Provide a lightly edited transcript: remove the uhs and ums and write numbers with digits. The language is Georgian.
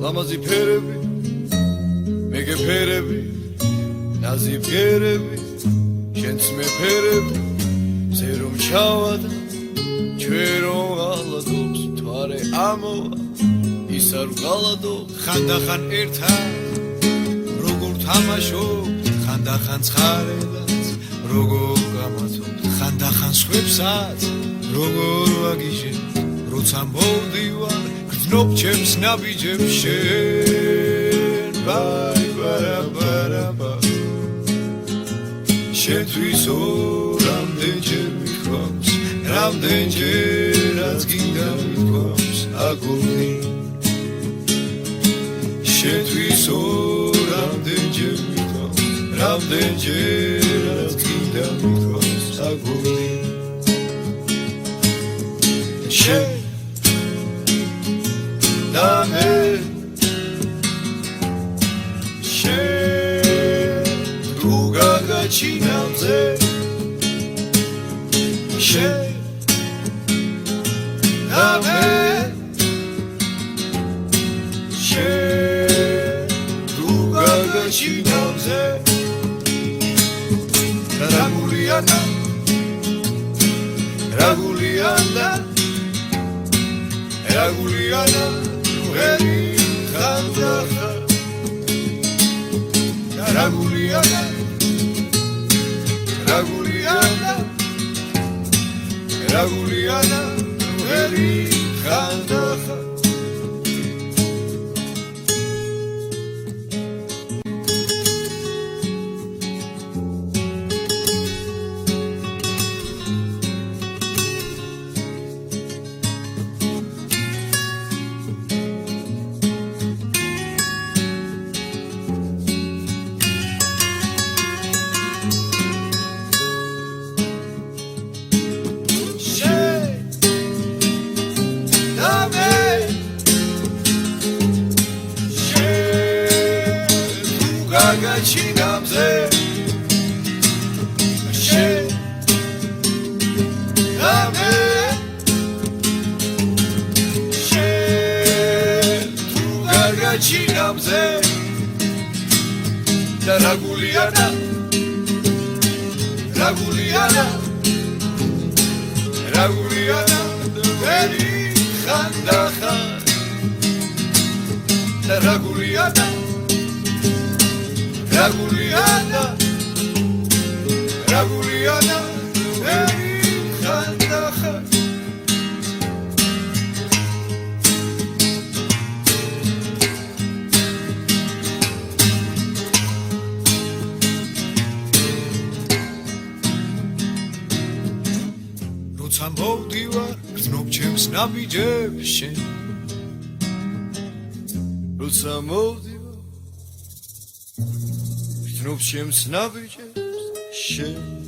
ლამაზი ფერები მეგე ფერები ნაზი ფერები შენც მე ფერები ზე რომ ჩავადა ჩვენ რომ ღალატობს თვარე ამოვა ის არ ღალატობს ხანდახან ერთად როგორ თამაშობთ ხანდახან ცხარედაც როგორ გამაცობთ ხანდახან სხვებსაც როგორ ვაგიჟებთ როცა მოვდივარ გრძნობ ჩემს ნაბიჯებს შენ ბაი ბარაბარაბა შენთვის რამდენჯერ მithქვამს რამდენჯერაც გინდა მithქვამს აგური შენთვის რამდენჯერ მithქვამს რამდენჯერაც გინდა მithქვამს აგური შენ და მე შენ თუ გაგაჩინავზე შენ და მე შენ თუ გაგაჩინავზე რაგულიანა რაგულიანა რაგულიანა ნუღერი ხანდახა რაგულიანა რაგულიანა რაგულიანა ნუღერი ხანდახა გაგაჩინავზე შენ და მე შენ თუ გაგაჩინავზე და რაგულიანა რაგულიანა რაგულიანა ვერი ხანდახა და რაგულიანა რაგულიანა რაგულიანა ვერი ხანდახა როცა მოვდივარ გრძნობ ჩემს ნაბიჯებს შენ როცა მოვდივარ გრძნობ ჩემს ნაბიჯებს შენ